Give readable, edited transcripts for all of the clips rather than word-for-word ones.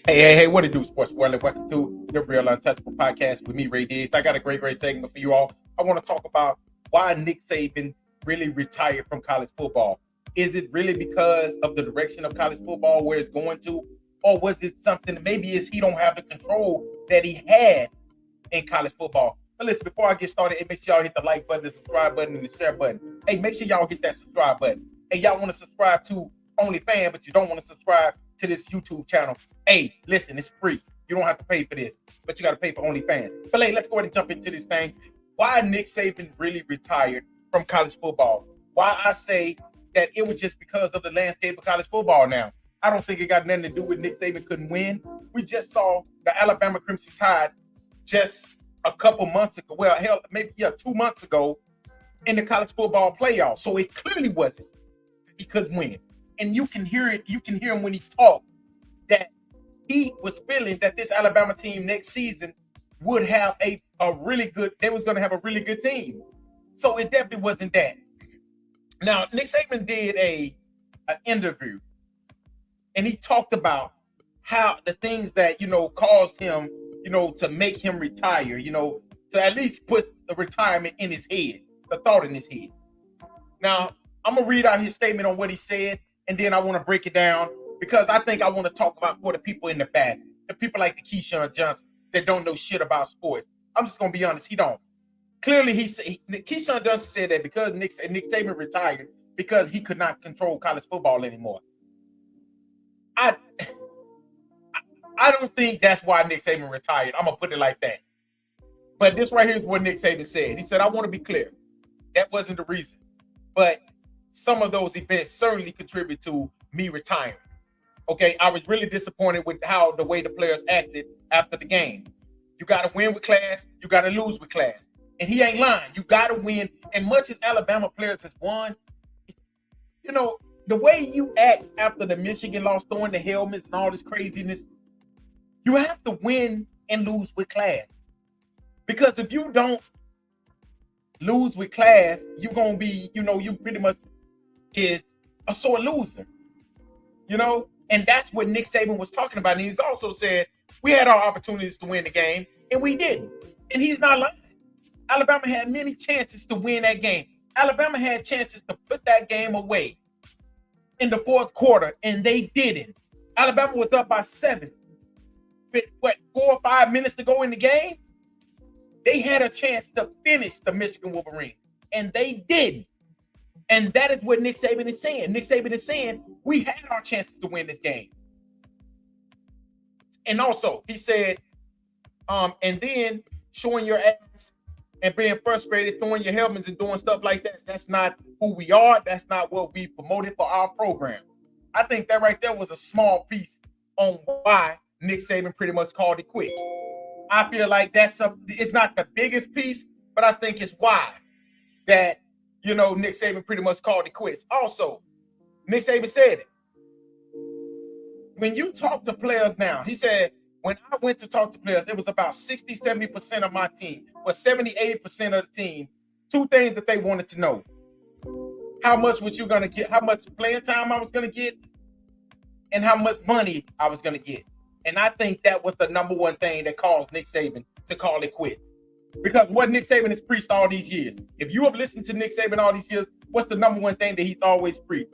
Hey, what it do, Sports World? Welcome to the Real Untouchable Podcast with me, Ray Diggs. I got a great segment for you all. I want to talk about why Nick Saban really retired from college football. Is it really because of the direction of college football, where it's going to? Or was it something, maybe it's he don't have the control that he had in college football? But listen, before I get started, hey, make sure y'all hit the like button, the subscribe button, and the share button. Hey, make sure y'all hit that subscribe button. Hey, y'all want to subscribe to OnlyFans, but you don't want to subscribe to this YouTube channel. Hey, listen, it's free. You don't have to pay for this, but you got to pay for OnlyFans. But hey, let's go ahead and jump into this thing. Why Nick Saban really retired from college football? Why I say that it was just because of the landscape of college football now. I don't think it got nothing to do with Nick Saban couldn't win. We just saw the Alabama Crimson Tide just a couple months ago. Well, hell, maybe 2 months ago in the college football playoffs. So it clearly wasn't he couldn't win. And you can hear it. You can hear him when he talked that he was feeling that this Alabama team next season would have a really good, they was going to have a really good team. So it definitely wasn't that. Now, Nick Saban did an interview, and he talked about how the things that, caused him, to make him retire, to at least put the retirement in his head, the thought in his head. Now, I'm going to read out his statement on what he said, and then I want to break it down because I think I want to talk about for the people in the back, the people like the Keyshawn Johnson that don't know shit about sports. I'm just going to be honest, he don't. Clearly, Keyshawn Johnson said that because Nick Saban retired because he could not control college football anymore. I don't think that's why Nick Saban retired. I'm going to put it like that. But this right here is what Nick Saban said. He said, I want to be clear. That wasn't the reason. But some of those events certainly contribute to me retiring. Okay, I was really disappointed with the way the players acted after the game. You got to win with class. You got to lose with class. And he ain't lying. You got to win. And much as Alabama players has won, the way you act after the Michigan loss, throwing the helmets and all this craziness, you have to win and lose with class. Because if you don't lose with class, you're going to be, you pretty much is a sore loser. And that's what Nick Saban was talking about. And he's also said, we had our opportunities to win the game, and we didn't. And he's not lying. Alabama had many chances to win that game. Alabama had chances to put that game away in the fourth quarter, and they didn't. Alabama was up by 7. With 4 or 5 minutes to go in the game? They had a chance to finish the Michigan Wolverines, and they didn't. And that is what Nick Saban is saying. Nick Saban is saying, we had our chances to win this game. And also, he said, and then showing your ass and being frustrated, throwing your helmets and doing stuff like that, that's not who we are. That's not what we promoted for our program. I think that right there was a small piece on why Nick Saban pretty much called it quits. I feel like it's not the biggest piece, but I think it's why that, Nick Saban pretty much called it quits. Also, Nick Saban said it. When you talk to players now, he said, when I went to talk to players, it was about 60, 70% of my team, or 70, 80% of the team, 2 things that they wanted to know. How much was you going to get, how much playing time I was going to get, and how much money I was going to get. And I think that was the number one thing that caused Nick Saban to call it quits. Because what Nick Saban has preached all these years, if you have listened to Nick Saban all these years, what's the number one thing that he's always preached?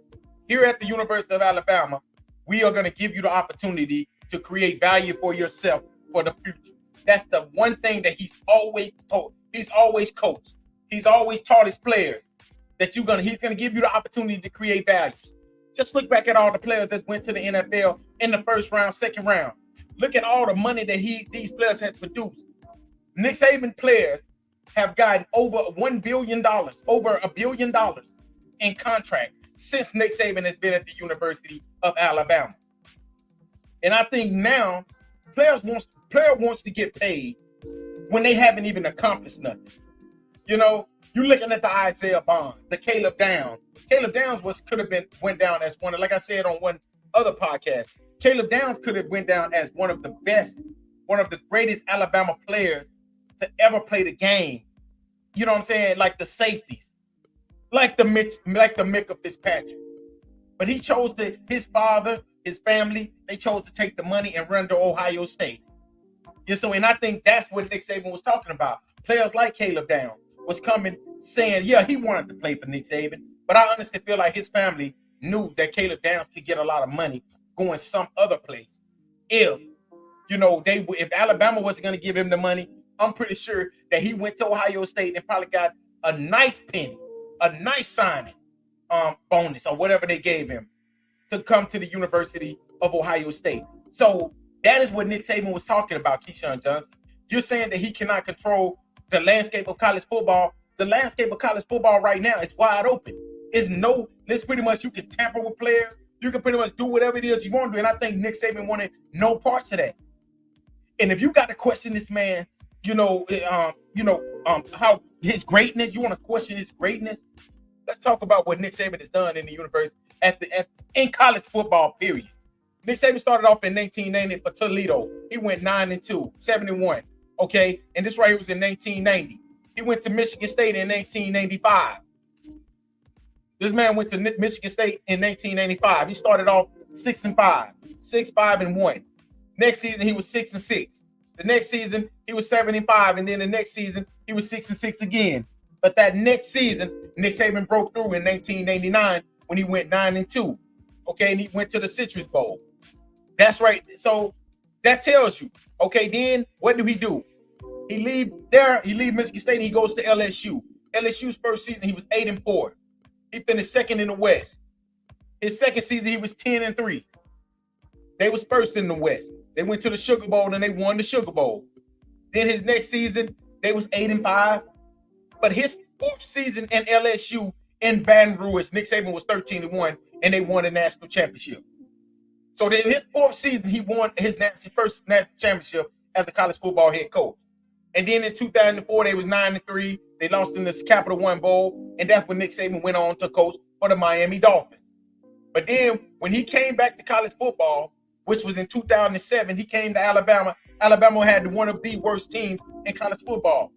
Here at the University of Alabama, we are going to give you the opportunity to create value for yourself for the future. That's the one thing that he's always taught. He's always coached. He's always taught his players that he's going to give you the opportunity to create values. Just look back at all the players that went to the NFL in the first round, second round. Look at all the money that these players have produced. Nick Saban players have gotten over $1 billion, over $1 billion in contracts since Nick Saban has been at the University of Alabama. And I think now player wants to get paid when they haven't even accomplished nothing. You're looking at the Isaiah Bonds, the Caleb Downs. Caleb Downs went down as one of, like I said on one other podcast, Caleb Downs could have went down as one of the best, one of the greatest Alabama players to ever play the game. You know what I'm saying? Like the safeties, like the Micah Fitzpatrick. But he chose his father his family, they chose to take the money and run to Ohio State. Yeah, so, and I think that's what Nick Saban was talking about. Players like Caleb Downs was coming saying, yeah, he wanted to play for Nick Saban, but I honestly feel like his family knew that Caleb Downs could get a lot of money going some other place. If, if Alabama wasn't going to give him the money, I'm pretty sure that he went to Ohio State and probably got a nice penny, a nice signing bonus or whatever they gave him to come to the University of Ohio State. So that is what Nick Saban was talking about, Keyshawn Johnson. You're saying that he cannot control the landscape of college football. The landscape of college football right now is wide open. This pretty much you can tamper with players. You can pretty much do whatever it is you want to do. And I think Nick Saban wanted no parts of that. And if you got to question this man, how his greatness, you want to question his greatness. Let's talk about what Nick Saban has done in the universe in college football, period. Nick Saban started off in 1990 for Toledo. He went 9-2, 7-1. Okay, and this right here was in 1990. He went to Michigan State in 1995. This man went to Michigan State in 1995. He started off 6-5, 6-5-1. Next season he was 6-6. The next season he was 7-5, and then the next season he was 6-6 again. But that next season, Nick Saban broke through in 1989 when he went 9-2. Okay, and he went to the Citrus Bowl. That's right. So that tells you. Okay, then what do? He leaves Michigan State and he goes to LSU. LSU's first season, he was 8-4. He finished second in the West. His second season, he was 10-3. They was first in the West. They went to the Sugar Bowl and they won the Sugar Bowl. Then his next season, they was 8-5. But his fourth season in LSU in Baton Rouge, Nick Saban was 13-1, and they won the national championship. So then his fourth season, he won his first national championship as a college football head coach. And then in 2004, they was 9-3. They lost in this Capital One Bowl, and that's when Nick Saban went on to coach for the Miami Dolphins. But then when he came back to college football, which was in 2007, he came to Alabama. Alabama had one of the worst teams in college football.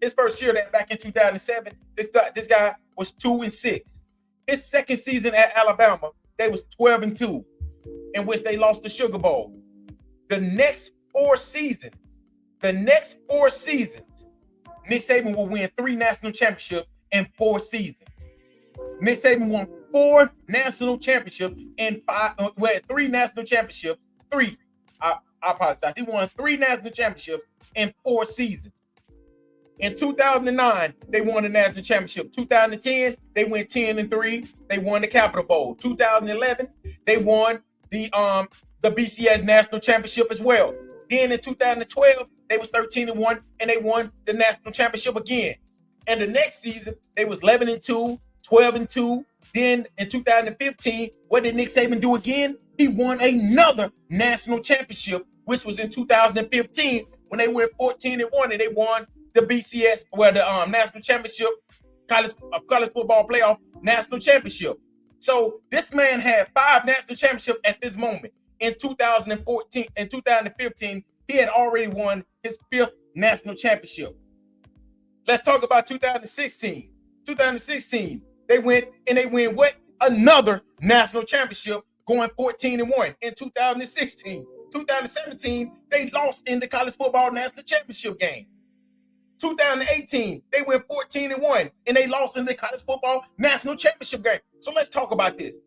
His first year back in 2007, this guy was 2-6. His second season at Alabama, they was 12-2, in which they lost the Sugar Bowl. The next four seasons, Nick Saban will win 3 national championships in 4 seasons. Nick Saban won 4 national championships in 3 national championships. 3. I apologize. He won 3 national championships in 4 seasons. In 2009, they won the national championship. 2010, they went 10-3. They won the Capital Bowl. 2011, they won the BCS national championship as well. Then in 2012, they was 13-1, and they won the national championship again. And the next season, they was 11-2, 12-2. Then in 2015, what did Nick Saban do again? He won another national championship, which was in 2015 when they went 14-1 and they won the BCS, the national championship, college football playoff national championship. So this man had 5 national championships at this moment. In 2014 and 2015, he had already won his 5th national championship. Let's talk about 2016. 2016, they win what? Another national championship, going 14-1 in 2016. 2017, they lost in the college football national championship game. 2018, they went 14-1 and they lost in the college football national championship game. So let's talk about this.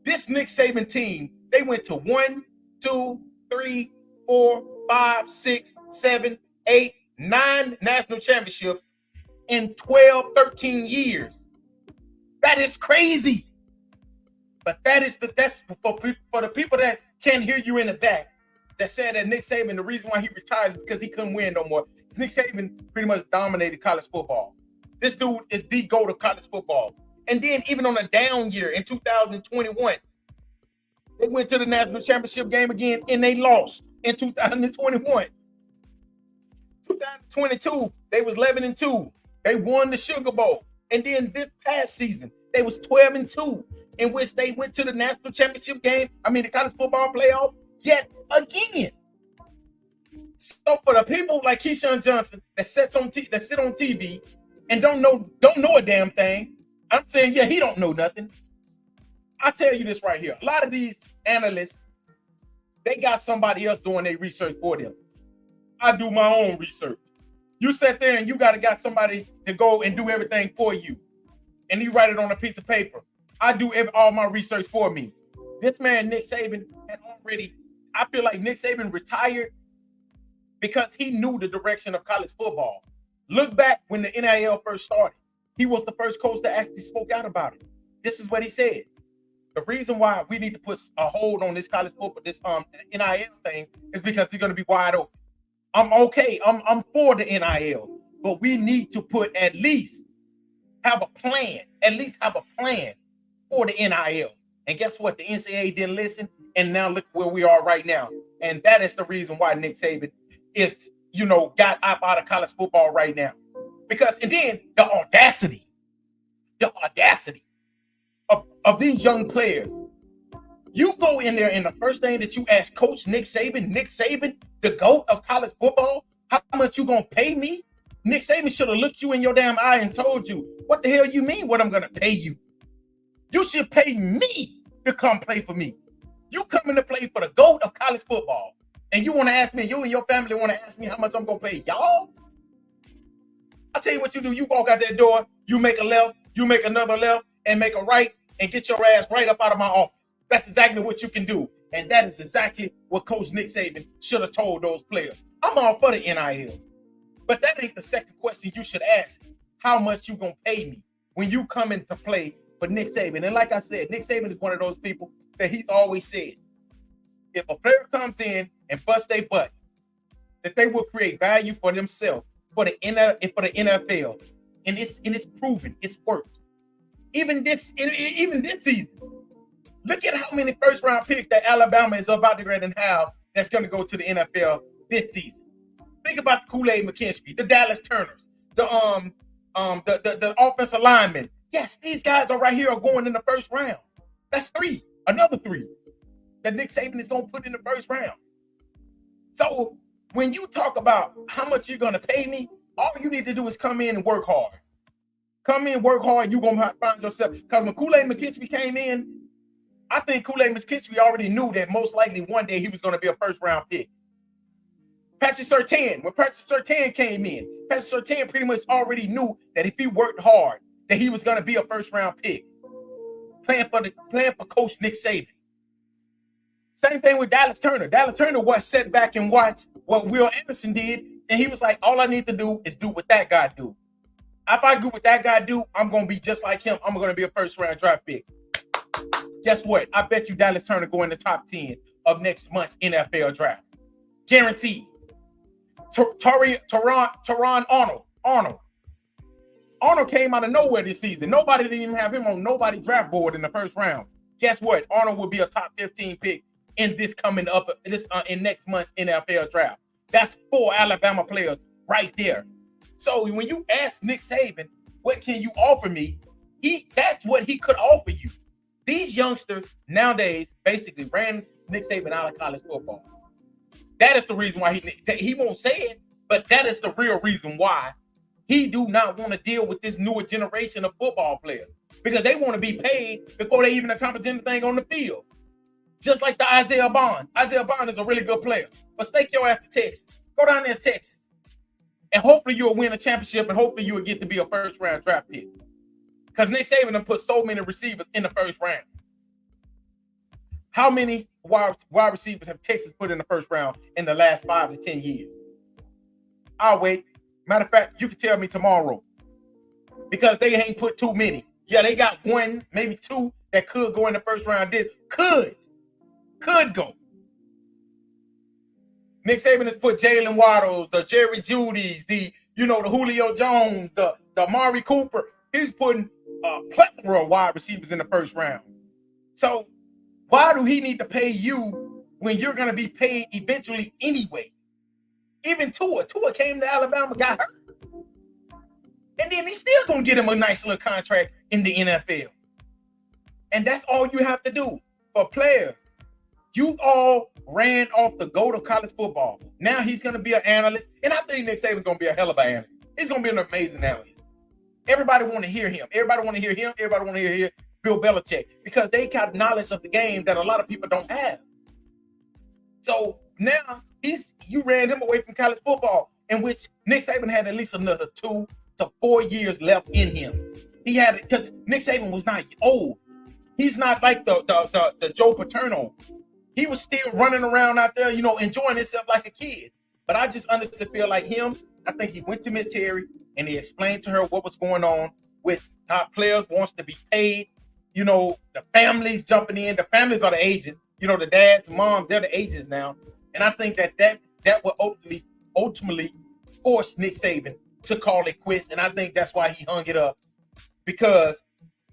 This Nick Saban team, they went to 1, 2, 3, 4, 5, 6, 7, 8, 9 national championships in 12, 13 years. That is crazy. But that's for the people that can't hear you in the back that said that Nick Saban, the reason why he retired is because he couldn't win no more. Nick Saban pretty much dominated college football. This dude is the GOAT of college football. And then even on a down year in 2021, they went to the national championship game again and they lost in 2021. 2022, they was 11-2. They won the Sugar Bowl. And then this past season, they was 12-2, in which they went to the national championship game. The college football playoff yet again. So for the people like Keyshawn Johnson that sit on TV and don't know a damn thing, I'm saying, yeah, he don't know nothing. I tell you this right here. A lot of these analysts They got somebody else doing their research for them. I do my own research. You sit there and you got somebody to go and do everything for you. And you write it on a piece of paper. I do all my research for me. This man, Nick Saban, had already, I feel like Nick Saban retired because he knew the direction of college football. Look back when the NIL first started. He was the first coach that actually spoke out about it. This is what he said. The reason why we need to put a hold on this college football, this NIL thing, is because they're going to be wide open. I'm okay. I'm for the NIL, but we need to at least have a plan. At least have a plan for the NIL. And guess what? The NCAA didn't listen, and now look where we are right now. And that is the reason why Nick Saban is, got out of college football right now. Because, and then the audacity of these young players. You go in there and the first thing that you ask Coach Nick Saban, the GOAT of college football, how much you gonna pay me? Nick Saban should have looked you in your damn eye and told you, what the hell you mean what I'm gonna pay you? You should pay me to come play for me. You coming to play for the GOAT of college football. And you want to ask me, you and your family want to ask me how much I'm gonna pay y'all? I'll tell you what you do. You walk out that door, you make a left, you make another left, and make a right, and get your ass right up out of my office. That's exactly what you can do. And that is exactly what Coach Nick Saban should have told those players. I'm all for the NIL. But that ain't the second question you should ask. How much you gonna pay me when you come in to play for Nick Saban? And like I said, Nick Saban is one of those people that he's always said, if a player comes in and busts their butt, that they will create value for themselves, for the NFL. And it's proven, it's worked. Even this season. Look at how many first round picks that Alabama is about to grab and have that's going to go to the NFL this season. Think about the Kool-Aid McKinstry, the Dallas Turners, the offensive linemen. Yes, these guys are right here are going in the first round. That's another three that Nick Saban is going to put in the first round. So when you talk about how much you're going to pay me, all you need to do is come in and work hard. Come in, work hard, you're going to find yourself. Because when Kool-Aid McKinstry came in, I think Kool-Aid McKinstry already knew that most likely one day he was going to be a first-round pick. Patrick Surtain, when Patrick Surtain came in, Patrick Surtain pretty much already knew that if he worked hard, that he was going to be a first-round pick. Playing for Coach Nick Saban. Same thing with Dallas Turner. Dallas Turner was sat back and watched what Will Anderson did, and he was like, all I need to do is do what that guy do. If I do what that guy do, I'm going to be just like him. I'm going to be a first-round draft pick. Guess what? I bet you Dallas Turner go in the top 10 of next month's NFL draft. Guaranteed. Teron Arnold. Arnold came out of nowhere this season. Nobody didn't even have him on nobody's draft board in the first round. Guess what? Arnold will be a top 15 pick in in next month's NFL draft. That's 4 Alabama players right there. So when you ask Nick Saban, what can you offer me? That's what he could offer you. These youngsters nowadays basically ran Nick Saban out of college football. That is the reason why he won't say it, but that is the real reason why he do not want to deal with this newer generation of football players, because they want to be paid before they even accomplish anything on the field. Just like the Isaiah Bond. Isaiah Bond is a really good player, but stake your ass to Texas. Go down there to Texas, and hopefully you'll win a championship, and hopefully you'll get to be a first-round draft pick. Because Nick Saban done put so many receivers in the first round. How many wide receivers have Texas put in the first round in the last 5 to 10 years? I'll wait. Matter of fact, you can tell me tomorrow. Because they ain't put too many. Yeah, they got 1, maybe 2 that could go in the first round. Could go. Nick Saban has put Jalen Waddles, the Jerry Jeudy's, the Julio Jones, the Amari Cooper. He's putting a plethora of wide receivers in the first round. So why do he need to pay you when you're going to be paid eventually anyway? Even Tua came to Alabama, got hurt. And then he's still going to get him a nice little contract in the NFL. And that's all you have to do. For players, you all ran off the GOAT of college football. Now he's going to be an analyst. And I think Nick Saban's going to be a hell of an analyst. He's going to be an amazing analyst. Everybody want to hear him. Everybody want to hear him. Everybody want to hear Bill Belichick, because they got knowledge of the game that a lot of people don't have. So now you ran him away from college football, in which Nick Saban had at least another 2 to 4 years left in him. He had it because Nick Saban was not old. He's not like the Joe Paterno. He was still running around out there, enjoying himself like a kid. But I just honestly feel like him. I think he went to Miss Terry and he explained to her what was going on with how players wants to be paid. The families jumping in. The families are the agents. The dads, moms, they're the agents now. And I think that will ultimately force Nick Saban to call it quits. And I think that's why he hung it up, because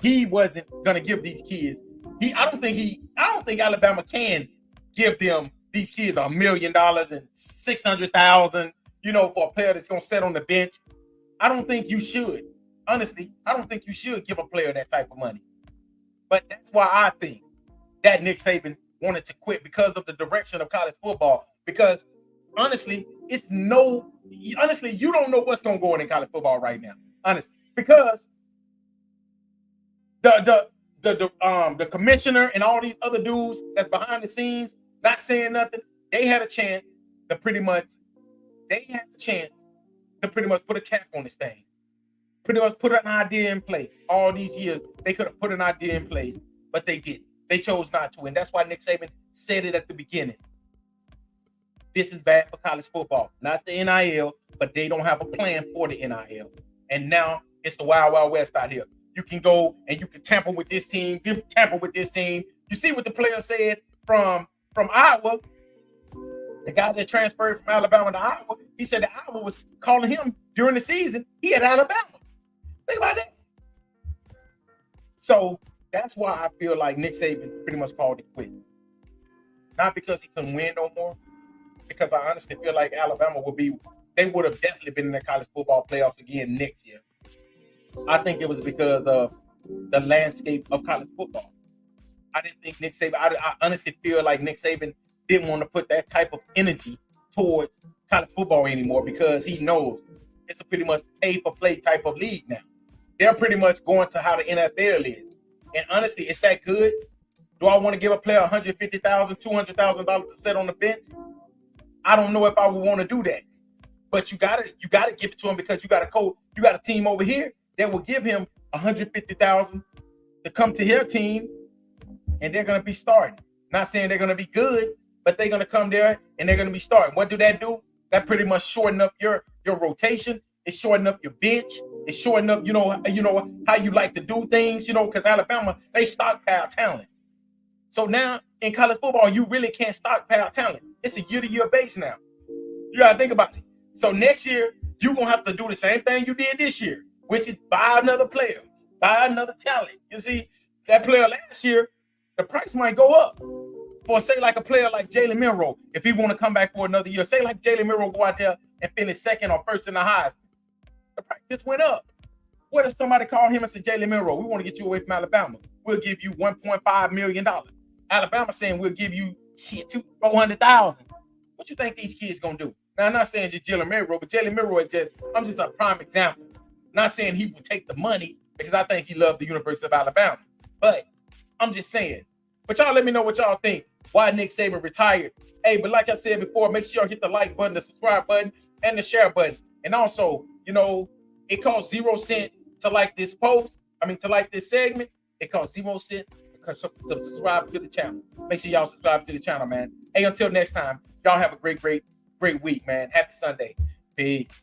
he wasn't gonna give these kids. I don't think Alabama can give them these kids $1 million and 600,000, for a player that's gonna sit on the bench. I don't think you should. Honestly, I don't think you should give a player that type of money. But that's why I think that Nick Saban wanted to quit, because of the direction of college football. Because honestly, you don't know what's gonna go on in college football right now. Honestly, because the commissioner and all these other dudes that's behind the scenes not saying nothing, they had a chance to pretty much put a cap on this thing. Pretty much put an idea in place. All these years, they could have put an idea in place, but they didn't. They chose not to. And that's why Nick Saban said it at the beginning. This is bad for college football. Not the NIL, but they don't have a plan for the NIL. And now it's the Wild Wild West out here. You can go and you can tamper with this team, tamper with this team. You see what the player said from Iowa. The guy that transferred from Alabama to Iowa, he said that Iowa was calling him during the season. He had Alabama. Think about that. So that's why I feel like Nick Saban pretty much called it quit. Not because he couldn't win no more, because I honestly feel like Alabama they would have definitely been in the college football playoffs again next year. I think it was because of the landscape of college football. I didn't think Nick Saban, I honestly feel like Nick Saban didn't want to put that type of energy towards college football anymore, because he knows it's a pretty much pay-for-play type of league now. They're pretty much going to how the NFL is. And honestly, it's that good. Do I want to give a player $150,000, $200,000 to sit on the bench? I don't know if I would want to do that. But you gotta give it to him, because you got a team over here that will give him $150,000 to come to their team, and they're gonna be starting. Not saying they're gonna be good, but they're gonna come there and they're gonna be starting. What do that do? That pretty much shorten up your rotation. It's shortening up your bench. It's shortening up, how you like to do things, because Alabama, they stockpile talent. So now in college football, you really can't stockpile talent. It's a year-to-year base now. You gotta think about it. So next year, you're gonna have to do the same thing you did this year, which is buy another player, buy another talent. You see, that player last year, the price might go up. For say like a player like Jalen Milroe, if he want to come back for another year, say like Jalen Milroe go out there and finish second or first in the Heisman, the price just went up. What if somebody called him and said, Jalen Milroe, we want to get you away from Alabama. We'll give you $1.5 million. Alabama saying we'll give you $400,000. What you think these kids gonna do? Now, I'm not saying just Jalen Milroe, but Jalen Milroe is I'm just a prime example. Not saying he would take the money, because I think he loved the University of Alabama. But I'm just saying. But y'all let me know what y'all think. Why Nick Saban retired. Hey, but like I said before, make sure y'all hit the like button, the subscribe button, and the share button. And also, it costs 0 cents to like this post. To like this segment. It costs 0 cents to subscribe to the channel. Make sure y'all subscribe to the channel, man. Hey, until next time, y'all have a great week, man. Happy Sunday. Peace.